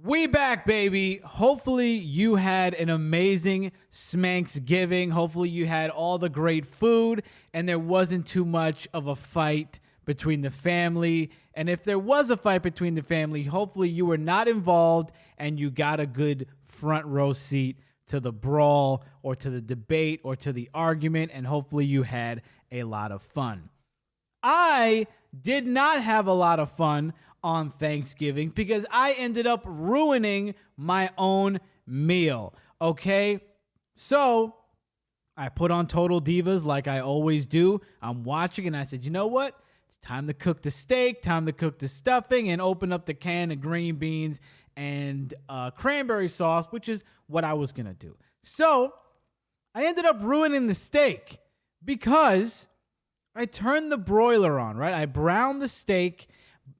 We back, baby. Hopefully you had an amazing Smanksgiving. Hopefully you had all the great food and there wasn't too much of a fight between the family. And if there was a fight between the family, hopefully you were not involved and you got a good front row seat to the brawl or to the debate or to the argument, and hopefully you had a lot of fun. I did not have a lot of fun on Thanksgiving because I ended up ruining my own meal, okay? So I put on Total Divas like I always do. I'm watching and I said, you know what? It's time to cook the steak, time to cook the stuffing, and open up the can of green beans and cranberry sauce, which is what I was going to do. So I ended up ruining the steak because I turned the broiler on, right? I browned the steak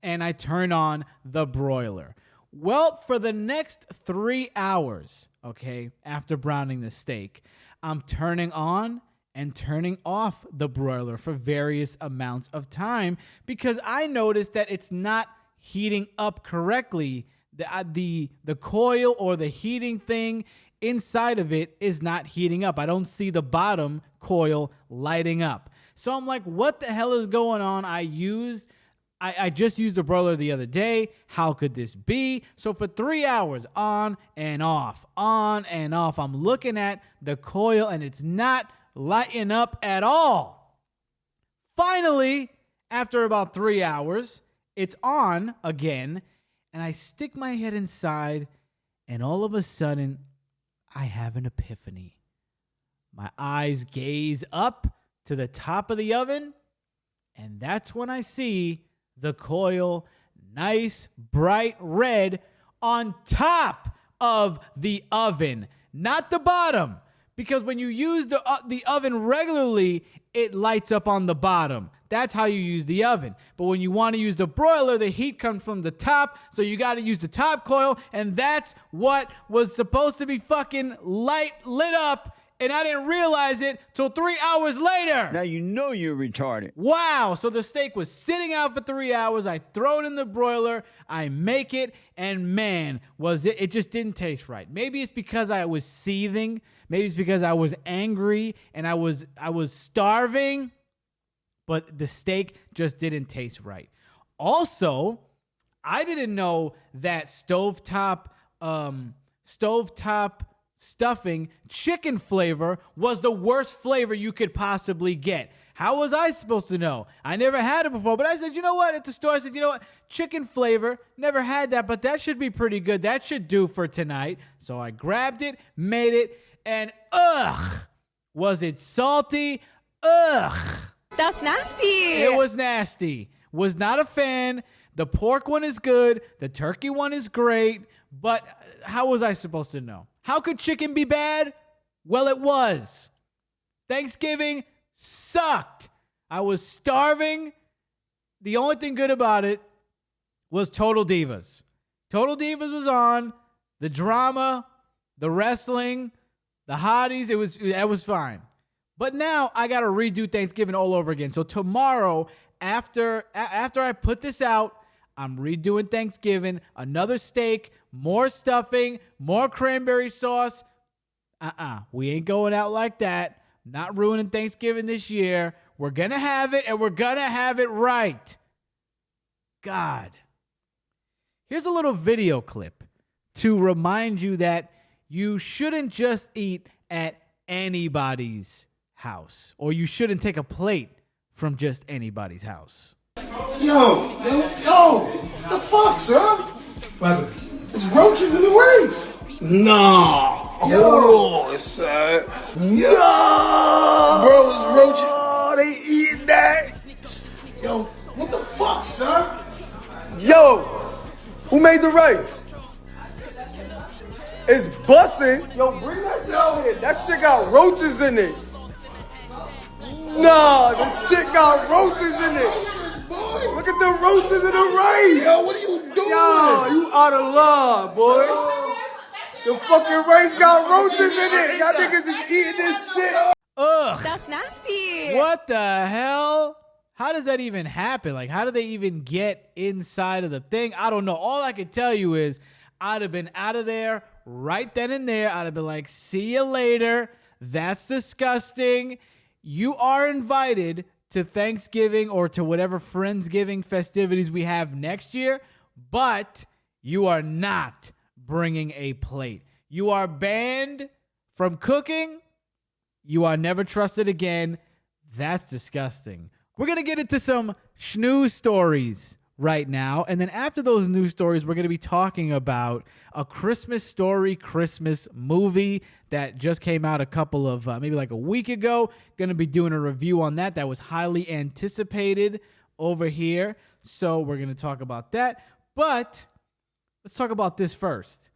and I turn on the broiler. Well, for the next 3 hours, okay, after browning the steak, I'm turning on and turning off the broiler for various amounts of time because I noticed that it's not heating up correctly. The coil or the heating thing inside of it is not heating up. I don't see the bottom coil lighting up. So I'm like, what the hell is going on? I just used the broiler the other day. How could this be? So for 3 hours, on and off, I'm looking at the coil and it's not lighting up at all. Finally, after about 3 hours, it's on again, and I stick my head inside, and all of a sudden, I have an epiphany. My eyes gaze up to the top of the oven, and that's when I see the coil, nice, bright red, on top of the oven, not the bottom. Because when you use the oven regularly, it lights up on the bottom. That's how you use the oven. But when you want to use the broiler, the heat comes from the top, so you got to use the top coil, and that's what was supposed to be fucking lit up, and I didn't realize it till 3 hours later. Now you know you're retarded. Wow. So the steak was sitting out for 3 hours. I throw it in the broiler. I make it. And man, it just didn't taste right. Maybe it's because I was seething. Maybe it's because I was angry and I was starving. But the steak just didn't taste right. Also, I didn't know that stovetop stuffing chicken flavor was the worst flavor you could possibly get. How was I supposed to know? I never had it before, but I said, you know what? At the store, I said, you know what? Chicken flavor, never had that, but that should be pretty good. That should do for tonight. So I grabbed it, made it, and was it salty? That's nasty. It was nasty. Was not a fan. The pork one is good. The turkey one is great. But how was I supposed to know? How could chicken be bad? Well, it was. Thanksgiving sucked. I was starving. The only thing good about it was Total Divas. Total Divas was on. The drama, the wrestling, the hotties, it was fine. But now I got to redo Thanksgiving all over again. So tomorrow, after I put this out, I'm redoing Thanksgiving, another steak, more stuffing, more cranberry sauce. We ain't going out like that. Not ruining Thanksgiving this year. We're going to have it, and we're going to have it right. God. Here's a little video clip to remind you that you shouldn't just eat at anybody's house, or you shouldn't take a plate from just anybody's house. Yo, what the fuck, son? What? It's Roaches In The Rice. No. Yo. It's sad. Yo. Bro, it's Roaches. Oh, they eating that. Yo, what the fuck, son? Yo, who made the rice? It's bussin'. Yo, bring that shit out here. That shit got roaches in it. Nah, this shit got roaches in it. Roaches, boy. Look at the roaches in the rice. Yo, what are you doing? Yo, you out of love, boy. The fucking rice got roaches in it. Y'all niggas is eating this shit. Ugh. That's nasty. What the hell? How does that even happen? Like, how do they even get inside of the thing? I don't know. All I can tell you is I'd have been out of there right then and there. I'd have been like, see you later. That's disgusting. You are invited to Thanksgiving or to whatever Friendsgiving festivities we have next year, but you are not bringing a plate. You are banned from cooking. You are never trusted again. That's disgusting. We're going to get into some snooze stories right now. And then after those news stories, we're going to be talking about a Christmas Story Christmas movie that just came out a couple of, maybe like a week ago. Going to be doing a review on that. That was highly anticipated over here. So we're going to talk about that. But let's talk about this first.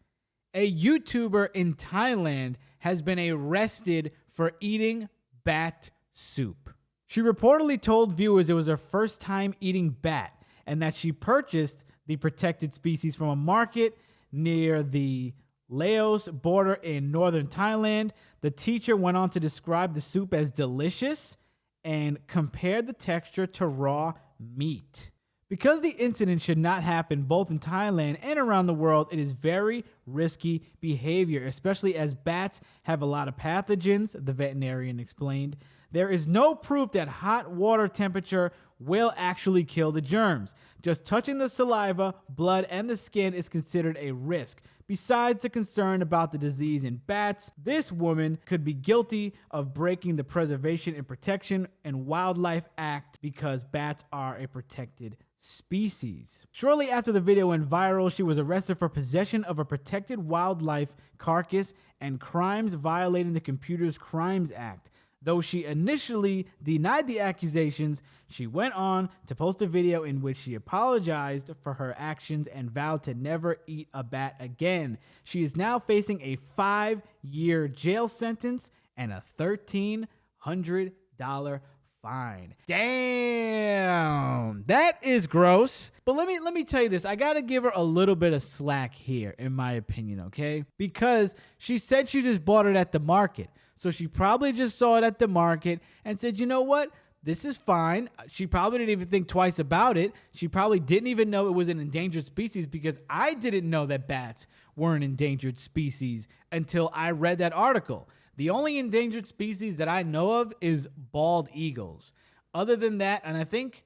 A YouTuber in Thailand has been arrested for eating bat soup. She reportedly told viewers it was her first time eating bat and that she purchased the protected species from a market near the Laos border in northern Thailand. The teacher went on to describe the soup as delicious and compared the texture to raw meat. Because the incident should not happen both in Thailand and around the world, it is very risky behavior, especially as bats have a lot of pathogens, the veterinarian explained. There is no proof that hot water temperature will actually kill the germs. Just touching the saliva, blood, and the skin is considered a risk. Besides the concern about the disease in bats, this woman could be guilty of breaking the Preservation and Protection and Wildlife Act because bats are a protected species. Shortly after the video went viral, she was arrested for possession of a protected wildlife carcass and crimes violating the Computer's Crimes Act. Though she initially denied the accusations, she went on to post a video in which she apologized for her actions and vowed to never eat a bat again. She is now facing a 5-year jail sentence and a $1,300 fine. Damn, that is gross. But let me tell you this. I gotta give her a little bit of slack here, in my opinion, okay? Because she said she just bought it at the market. So she probably just saw it at the market and said, you know what? This is fine. She probably didn't even think twice about it. She probably didn't even know it was an endangered species because I didn't know that bats were an endangered species until I read that article. The only endangered species that I know of is bald eagles. Other than that, and I think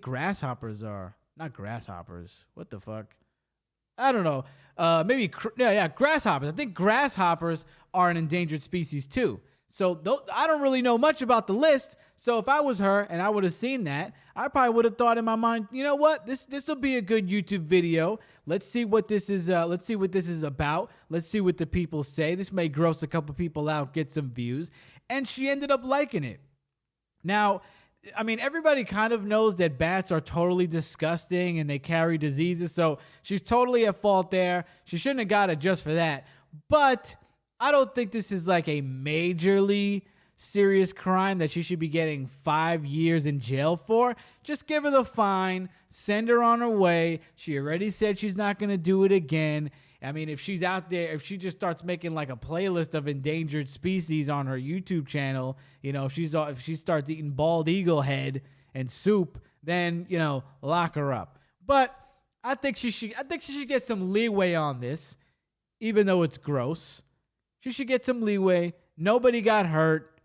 grasshoppers are, not grasshoppers. What the fuck? I don't know. Grasshoppers. I think grasshoppers are an endangered species too. So I don't really know much about the list. So if I was her and I would have seen that, I probably would have thought in my mind, you know what? This will be a good YouTube video. Let's see what this is. Let's see what this is about. Let's see what the people say. This may gross a couple people out, get some views. And she ended up liking it. Now, I mean, everybody kind of knows that bats are totally disgusting and they carry diseases, so she's totally at fault there. She shouldn't have got it just for that. But I don't think this is like a majorly serious crime that she should be getting 5 years in jail for. Just give her the fine, send her on her way. She already said she's not going to do it again. I mean, if she's out there, if she just starts making like a playlist of endangered species on her YouTube channel, you know, if she starts eating bald eagle head and soup, then, you know, lock her up. But I think she should get some leeway on this, even though it's gross. She should get some leeway. Nobody got hurt.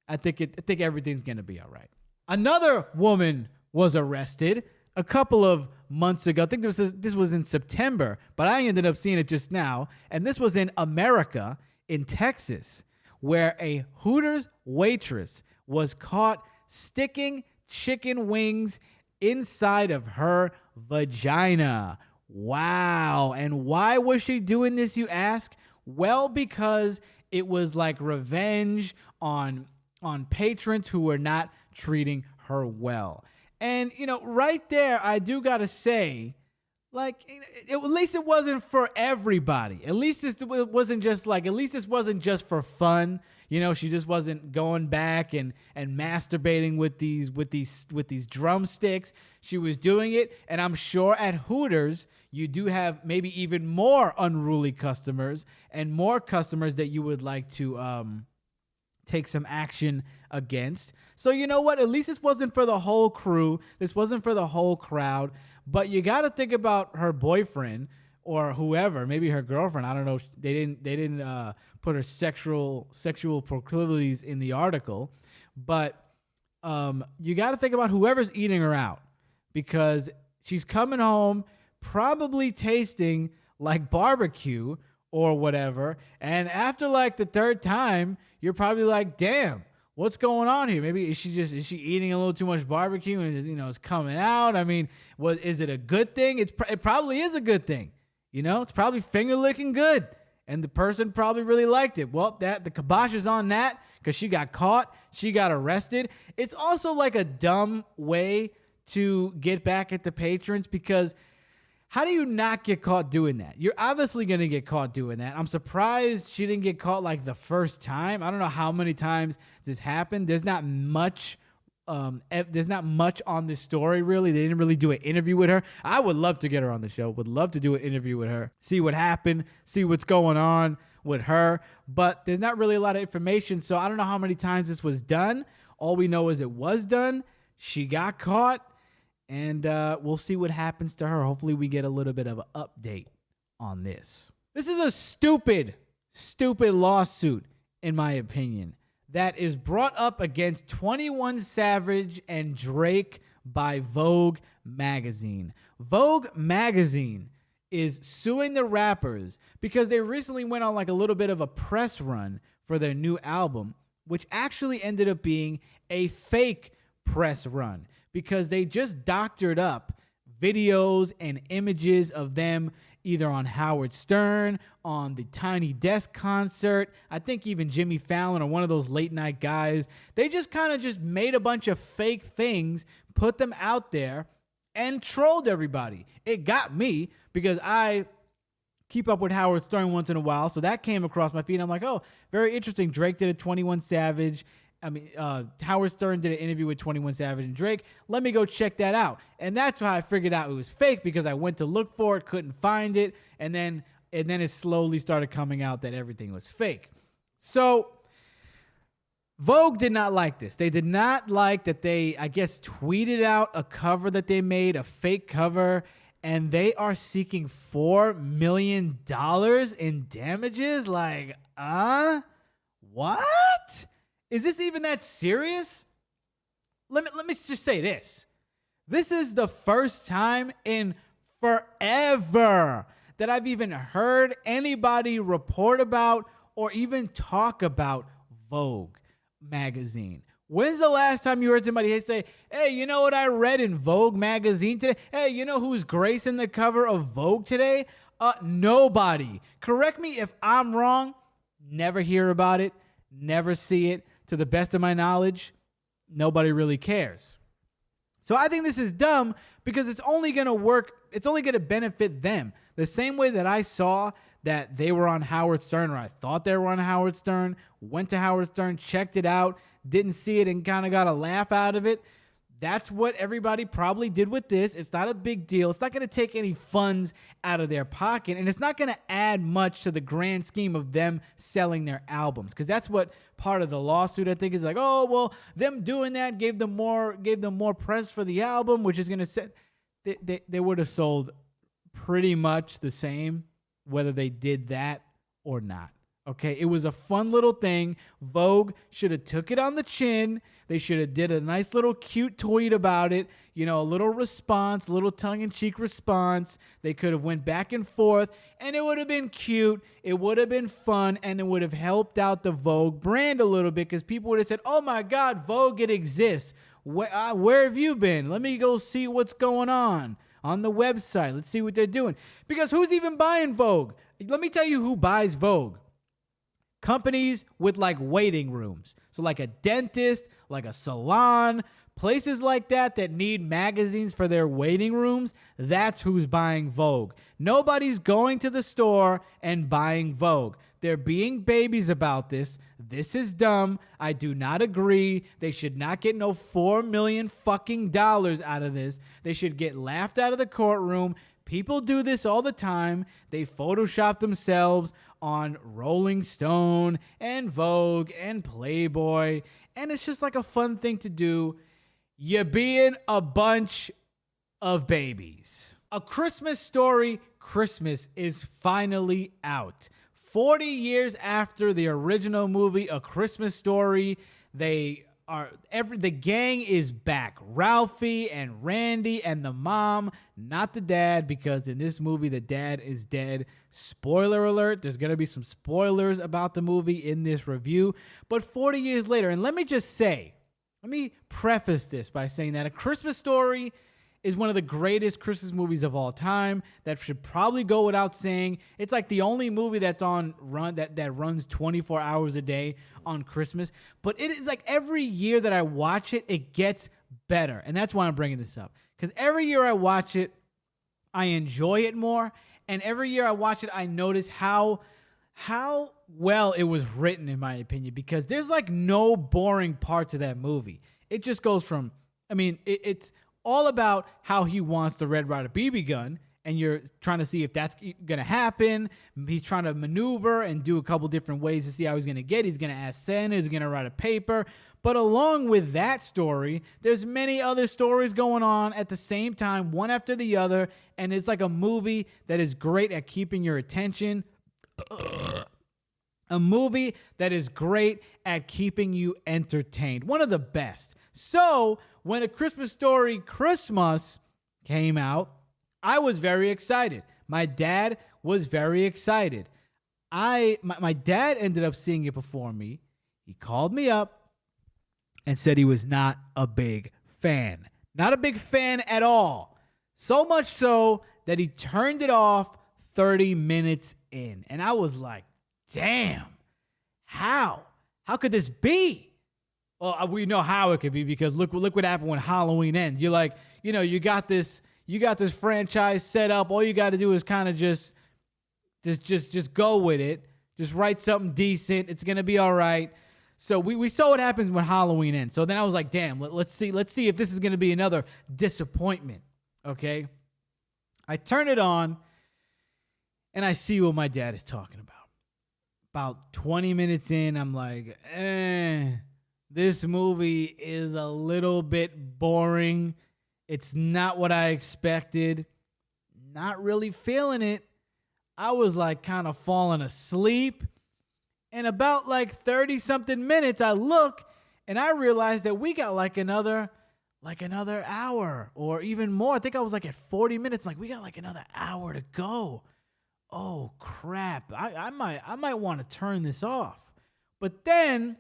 I think everything's gonna be all right. Another woman was arrested a couple of months ago. I think this was in September, but I ended up seeing it just now. And this was in America, in Texas, where a Hooters waitress was caught sticking chicken wings inside of her vagina. Wow. And why was she doing this, you ask? Well, because it was like revenge on patrons who were not treating her well. And, you know, right there, I do got to say, like, at least it wasn't for everybody. At least this wasn't just for fun. You know, she just wasn't going back and masturbating with these drumsticks. She was doing it, and I'm sure at Hooters you do have maybe even more unruly customers and more customers that you would like to take some action against. So you know what? At least this wasn't for the whole crew. This wasn't for the whole crowd. But you got to think about her boyfriend. or whoever, maybe her girlfriend. I don't know. They didn't put her sexual proclivities in the article, but you got to think about whoever's eating her out, because she's coming home probably tasting like barbecue or whatever, and after like the third time, you're probably like, damn, what's going on here? Maybe is she eating a little too much barbecue and it's coming out? I mean, is it a good thing? It probably is a good thing. It's probably finger licking good, and the person probably really liked it. Well, the kibosh is on that because she got caught, she got arrested. It's also like a dumb way to get back at the patrons, because how do you not get caught doing that? You're obviously going to get caught doing that. I'm surprised she didn't get caught like the first time. I don't know how many times this happened. There's not much on this story, really. They didn't really do an interview with her. I would love to get her on the show. Would love to do an interview with her. See what happened. See what's going on with her. But there's not really a lot of information, so I don't know how many times this was done. All we know is it was done. She got caught. And we'll see what happens to her. Hopefully we get a little bit of an update on this. This is a stupid lawsuit, in my opinion, that is brought up against 21 Savage and Drake by Vogue magazine. Vogue magazine is suing the rappers because they recently went on like a little bit of a press run for their new album, which actually ended up being a fake press run, because they just doctored up videos and images of them either on Howard Stern, on the Tiny Desk concert, I think even Jimmy Fallon or one of those late night guys. They just kind of just made a bunch of fake things, put them out there, and trolled everybody. It got me, because I keep up with Howard Stern once in a while, so that came across my feed. I'm like, oh, very interesting. Drake did a 21 Savage. Howard Stern did an interview with 21 Savage and Drake. Let me go check that out. And that's how I figured out it was fake, because I went to look for it, couldn't find it, and then it slowly started coming out that everything was fake. So Vogue did not like this. They did not like that they, I guess, tweeted out a cover that they made, a fake cover, and they are seeking $4 million in damages. Like, what? Is this even that serious? Let me just say this. This is the first time in forever that I've even heard anybody report about or even talk about Vogue magazine. When's the last time you heard somebody say, hey, you know what I read in Vogue magazine today? Hey, you know who's gracing the cover of Vogue today? Nobody. Correct me if I'm wrong. Never hear about it. Never see it. To the best of my knowledge, nobody really cares. So I think this is dumb, because it's only going to work. It's only going to benefit them. The same way that I saw that they were on Howard Stern, or I thought they were on Howard Stern, went to Howard Stern, checked it out, didn't see it, and kind of got a laugh out of it. That's what everybody probably did with this. It's not a big deal. It's not going to take any funds out of their pocket, and it's not going to add much to the grand scheme of them selling their albums, because that's what part of the lawsuit, I think, is like, oh, well, them doing that gave them more press for the album, which is going to set... They would have sold pretty much the same whether they did that or not. Okay, it was a fun little thing. Vogue should have took it on the chin. They should have did a nice little cute tweet about it. A little response, a little tongue-in-cheek response. They could have went back and forth, and it would have been cute. It would have been fun, and it would have helped out the Vogue brand a little bit, because people would have said, oh my God, Vogue, it exists. Where have you been? Let me go see what's going on the website. Let's see what they're doing. Because who's even buying Vogue? Let me tell you who buys Vogue. Companies with like waiting rooms. So like a dentist, like a salon, places like that need magazines for their waiting rooms. That's who's buying Vogue. Nobody's going to the store and buying Vogue. They're being babies about this. This is dumb. I do not agree. They should not get no $4 million fucking dollars out of this. They should get laughed out of the courtroom. People do this all the time. They Photoshop themselves on Rolling Stone and Vogue and Playboy, and it's just like a fun thing to do. You're being a bunch of babies. A Christmas Story Christmas is finally out. 40 years after the original movie, A Christmas Story, the gang is back. Ralphie and Randy and the mom, not the dad, because in this movie the dad is dead. Spoiler alert, there's going to be some spoilers about the movie in this review. But 40 years later, and let me preface this by saying that A Christmas Story is one of the greatest Christmas movies of all time. That should probably go without saying. It's like the only movie that's on run that runs 24 hours a day on Christmas. But it is like every year that I watch it, it gets better. And that's why I'm bringing this up. Because every year I watch it, I enjoy it more. And every year I watch it, I notice how well it was written, in my opinion. Because there's like no boring parts of that movie. It just goes from, it's all about how he wants the Red Ryder BB gun, and you're trying to see if that's going to happen. He's trying to maneuver and do a couple different ways to see how he's going to get it. He's going to ask Santa, he's going to write a paper. But along with that story, there's many other stories going on at the same time, one after the other, and it's like a movie that is great at keeping your attention. A movie that is great at keeping you entertained. One of the best. So, when A Christmas Story Christmas came out, I was very excited. My dad was very excited. My dad ended up seeing it before me. He called me up and said he was not a big fan. Not a big fan at all. So much so that he turned it off 30 minutes in. And I was like, damn, how? How could this be? Well, we know how it could be, because look what happened when Halloween ends. You're like, you got this franchise set up. All you got to do is kind of just go with it. Just write something decent. It's gonna be all right. So we saw what happens when Halloween ends. So then I was like, damn, let's see if this is gonna be another disappointment. Okay. I turn it on, and I see what my dad is talking about. About 20 minutes in, I'm like, this movie is a little bit boring. It's not what I expected. Not really feeling it. I was like kind of falling asleep. And about like 30 something minutes, I look and I realized that we got like another hour or even more. I think I was like at 40 minutes. Like, we got like another hour to go. Oh crap. I might want to turn this off. But then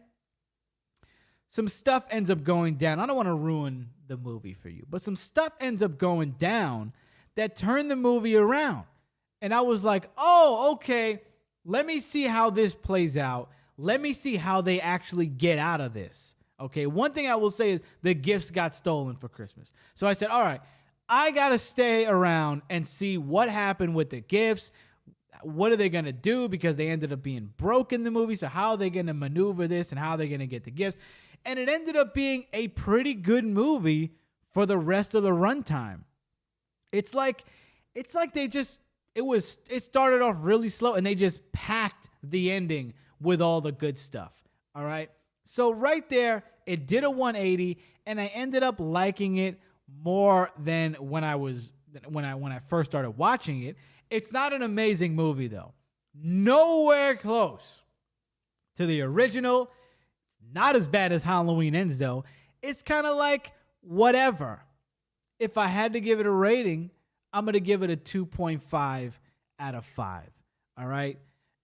some stuff ends up going down. I don't want to ruin the movie for you, but some stuff ends up going down that turned the movie around. And I was like, oh, okay, let me see how this plays out. Let me see how they actually get out of this. Okay, one thing I will say is the gifts got stolen for Christmas. So I said, all right, I got to stay around and see what happened with the gifts. What are they going to do? Because they ended up being broke in the movie. So how are they going to maneuver this and how are they going to get the gifts? And it ended up being a pretty good movie for the rest of the runtime. It's like it started off really slow and they just packed the ending with all the good stuff. All right. So right there, it did a 180 and I ended up liking it more than when I first started watching it. It's not an amazing movie though. Nowhere close to the original. Not as bad as Halloween Ends, though. It's kind of like whatever. If I had to give it a rating, I'm going to give it a 2.5 out of 5. All right?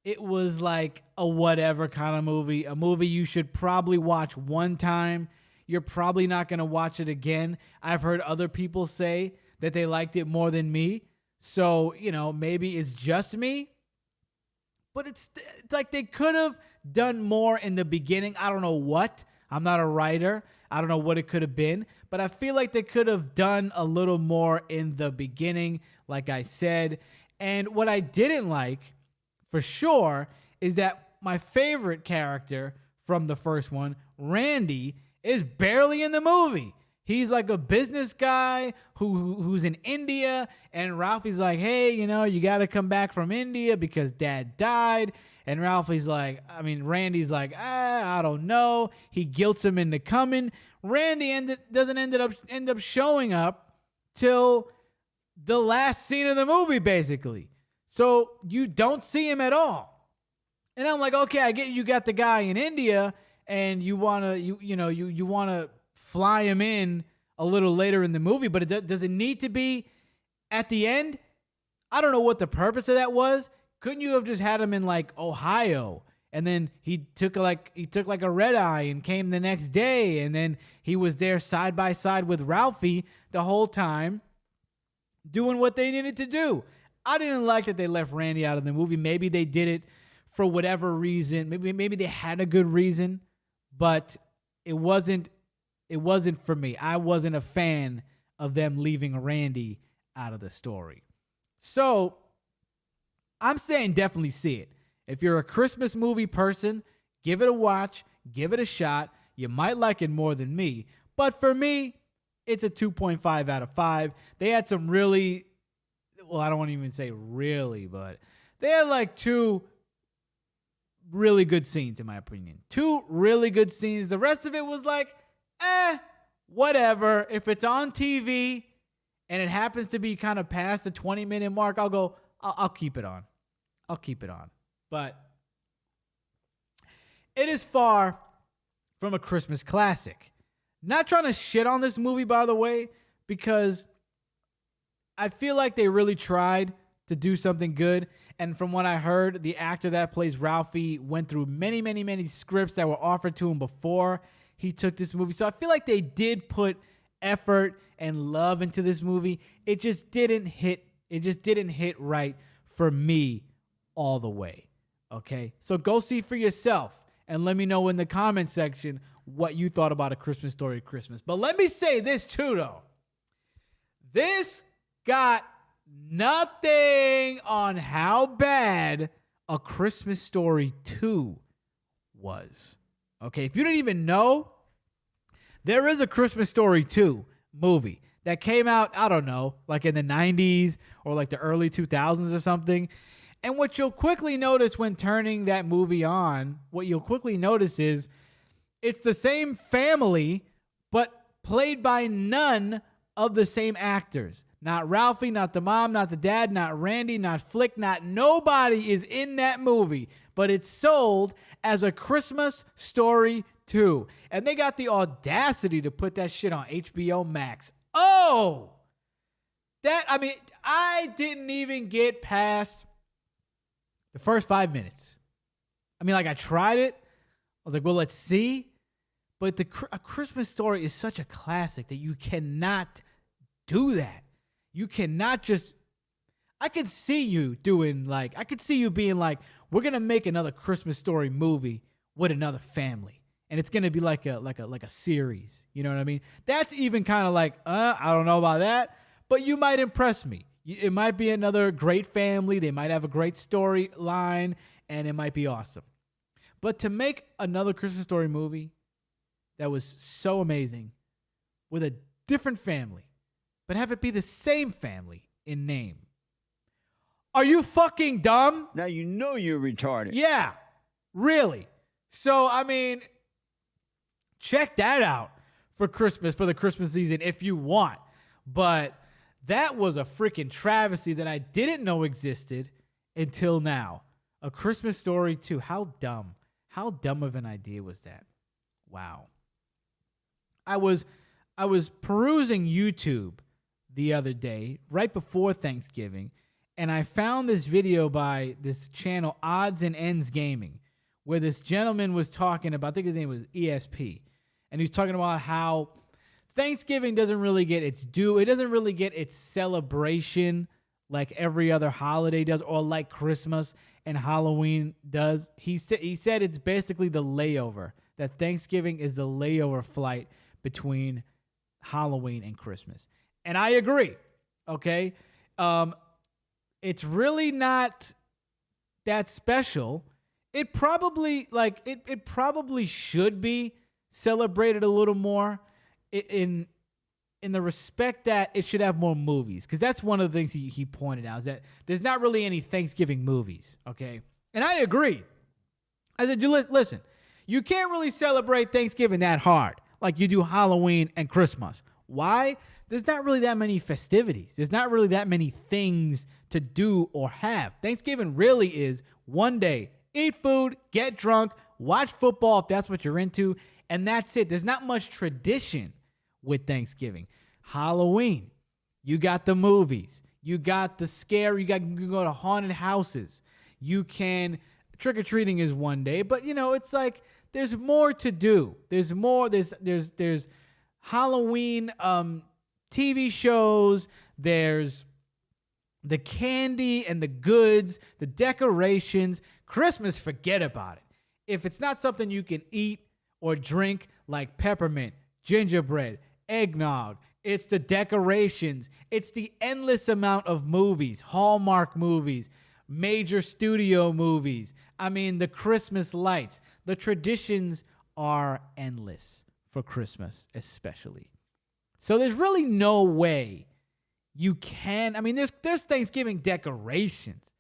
It was like a whatever kind of movie. A movie you should probably watch one time. You're probably not going to watch it again. I've heard other people say that they liked it more than me. So, maybe it's just me. But it's like they could have done more in the beginning. I don't know what. I'm not a writer. I don't know what it could have been. But I feel like they could have done a little more in the beginning, like I said. And what I didn't like, for sure, is that my favorite character from the first one, Randy, is barely in the movie. He's like a business guy who's in India, and Ralphie's like, hey, you got to come back from India because dad died. And Randy's like, I don't know. He guilts him into coming. Randy doesn't end up showing up till the last scene of the movie, basically. So you don't see him at all. And I'm like, okay, I get you got the guy in India and you wanna you wanna fly him in a little later in the movie, but does it need to be at the end? I don't know what the purpose of that was. Couldn't you have just had him in like Ohio, and then he took like a red eye and came the next day, and then he was there side by side with Ralphie the whole time, doing what they needed to do. I didn't like that they left Randy out of the movie. Maybe they did it for whatever reason. Maybe they had a good reason, but it wasn't for me. I wasn't a fan of them leaving Randy out of the story. So I'm saying definitely see it. If you're a Christmas movie person, give it a watch, give it a shot. You might like it more than me. But for me, it's a 2.5 out of 5. They had some really, well, I don't want to even say really, but they had like 2 really good scenes, in my opinion. 2 really good scenes. The rest of it was like, whatever. If it's on TV and it happens to be kind of past the 20-minute mark, I'll keep it on. I'll keep it on. But it is far from a Christmas classic. Not trying to shit on this movie, by the way, because I feel like they really tried to do something good. And from what I heard, the actor that plays Ralphie went through many, many, many scripts that were offered to him before he took this movie. So I feel like they did put effort and love into this movie. It just didn't hit. It just didn't hit right for me all the way. Okay? So go see for yourself and let me know in the comment section what you thought about A Christmas Story Christmas. But let me say this too, though. This got nothing on how bad A Christmas Story 2 was. Okay, if you didn't even know, there is a Christmas Story 2 movie that came out, I don't know, like in the 90s or like the early 2000s or something. And what you'll quickly notice when turning that movie on, what you'll quickly notice is it's the same family, but played by none of the same actors. Not Ralphie, not the mom, not the dad, not Randy, not Flick, not nobody is in that movie. But it's sold as A Christmas Story 2. And they got the audacity to put that shit on HBO Max. Oh! I didn't even get past the first 5 minutes. I tried it. I was like, well, let's see. But A Christmas Story is such a classic that you cannot do that. You cannot just... I could see you being like, we're going to make another Christmas Story movie with another family. And it's going to be like a series. You know what I mean? That's even kind of like, I don't know about that. But you might impress me. It might be another great family. They might have a great storyline. And it might be awesome. But to make another Christmas Story movie that was so amazing with a different family, but have it be the same family in name. Are you fucking dumb? Now you know you're retarded. Yeah, really. So, check that out for Christmas, for the Christmas season if you want. But that was a freaking travesty that I didn't know existed until now. A Christmas Story 2. How dumb. How dumb of an idea was that? Wow. I was perusing YouTube the other day, right before Thanksgiving, and I found this video by this channel, Odds and Ends Gaming, where this gentleman was talking about, I think his name was ESP, and he was talking about how Thanksgiving doesn't really get its due. It doesn't really get its celebration like every other holiday does, or like Christmas and Halloween does. He said it's basically the layover, that Thanksgiving is the layover flight between Halloween and Christmas. And I agree, okay? It's really not that special. It probably, it probably should be celebrated a little more in the respect that it should have more movies. Because that's one of the things he pointed out, is that there's not really any Thanksgiving movies, okay? And I agree. I said, listen, you can't really celebrate Thanksgiving that hard like you do Halloween and Christmas. Why? there's not really that many festivities. There's not really that many things to do or have. Thanksgiving really is one day, eat food, get drunk, watch football if that's what you're into, and that's it. There's not much tradition with Thanksgiving. Halloween, you got the movies. You got the scare. You can go to haunted houses. You can, trick-or-treating is one day, but it's like there's more to do. There's more. There's Halloween TV shows. There's the candy and the goods, the decorations. Christmas, forget about it. If it's not something you can eat or drink like peppermint, gingerbread, eggnog, it's the decorations. It's the endless amount of movies, Hallmark movies, major studio movies. I mean, the Christmas lights. The traditions are endless for Christmas, especially. So there's really no way you can. I mean, there's Thanksgiving decorations,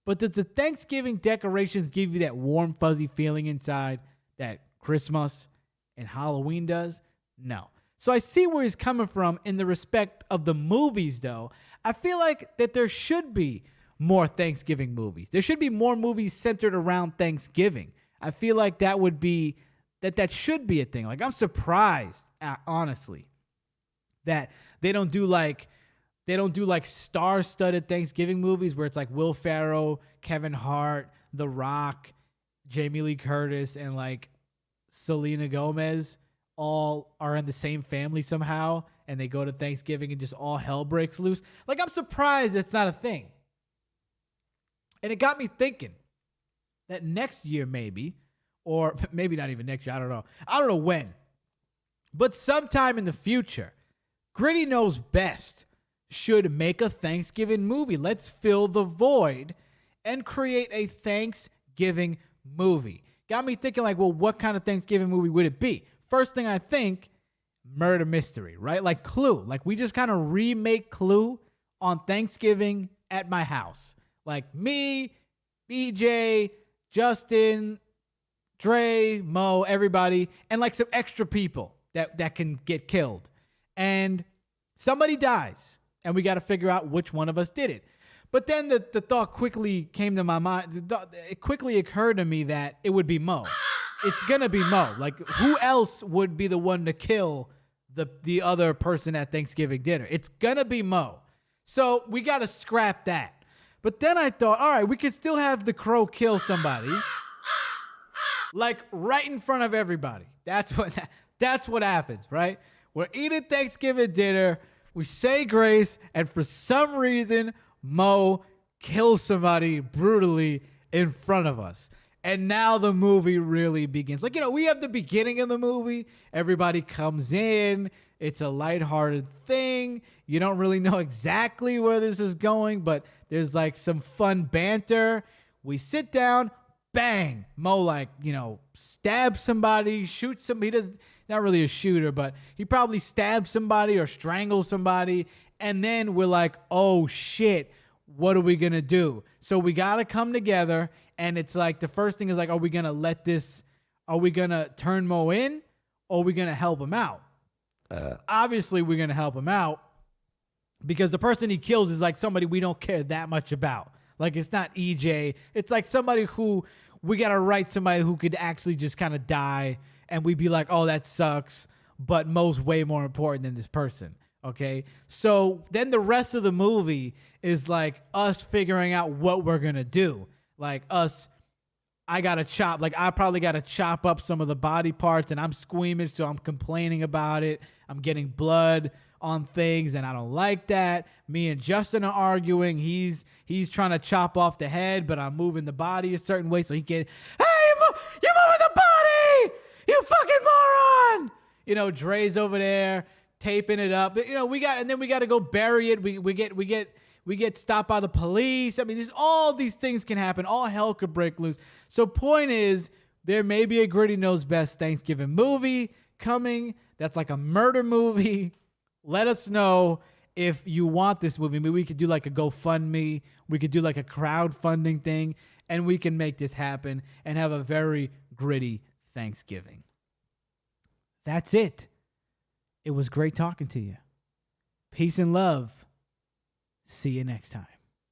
but does the Thanksgiving decorations give you that warm, fuzzy feeling inside that Christmas and Halloween does? No. So I see where he's coming from in the respect of the movies, though. I feel like that there should be more Thanksgiving movies. There should be more movies centered around Thanksgiving. I feel like that should be a thing. Like, I'm surprised, honestly, that they don't do like star-studded Thanksgiving movies where it's like Will Ferrell, Kevin Hart, The Rock, Jamie Lee Curtis, and like Selena Gomez all are in the same family somehow, and they go to Thanksgiving and just all hell breaks loose. Like, I'm surprised it's not a thing. And it got me thinking that next year maybe, or maybe not even next year, I don't know. I don't know when. But sometime in the future, Gritty Knows Best should make a Thanksgiving movie. Let's fill the void and create a Thanksgiving movie. Got me thinking like, well, what kind of Thanksgiving movie would it be? First thing I think, murder mystery, right? Like Clue. Like, we just kind of remake Clue on Thanksgiving at my house. Like me, BJ, Justin, Dre, Mo, everybody, and like some extra people that can get killed. And somebody dies, and we got to figure out which one of us did it. But then the thought quickly came to my mind. It quickly occurred to me that it would be Mo. It's going to be Mo. Like, who else would be the one to kill the other person at Thanksgiving dinner? It's going to be Mo. So we got to scrap that. But then I thought, all right, we could still have the crow kill somebody. Like, right in front of everybody. That's what happens, right? We're eating Thanksgiving dinner. We say grace. And for some reason, Mo kills somebody brutally in front of us. And now the movie really begins. Like, we have the beginning of the movie. Everybody comes in. It's a lighthearted thing. You don't really know exactly where this is going, but there's like some fun banter. We sit down, bang. Mo stabs somebody, shoots somebody. He doesn't, not really a shooter, but he probably stabs somebody or strangles somebody. And then we're like, oh shit, what are we going to do? So we got to come together. And it's like, the first thing is like, are we going to turn Mo in, or are we going to help him out? Obviously, we're going to help him out because the person he kills is like somebody we don't care that much about. Like, it's not EJ. It's like somebody who we got to write somebody who could actually just kind of die. And we'd be like, oh, that sucks. But Mo's way more important than this person. Okay. So then the rest of the movie is like us figuring out what we're going to do. Like I probably got to chop up some of the body parts, and I'm squeamish, so I'm complaining about it. I'm getting blood on things, and I don't like that. Me and Justin are arguing. He's trying to chop off the head, but I'm moving the body a certain way so he can, hey, you're moving the body! You fucking moron! Dre's over there taping it up. But, we got to go bury it. We get stopped by the police. I mean, all these things can happen. All hell could break loose. So point is, there may be a Gritty Knows Best Thanksgiving movie coming. That's like a murder movie. Let us know if you want this movie. Maybe we could do like a GoFundMe. We could do like a crowdfunding thing, and we can make this happen and have a very gritty Thanksgiving. That's it. It was great talking to you. Peace and love. See you next time.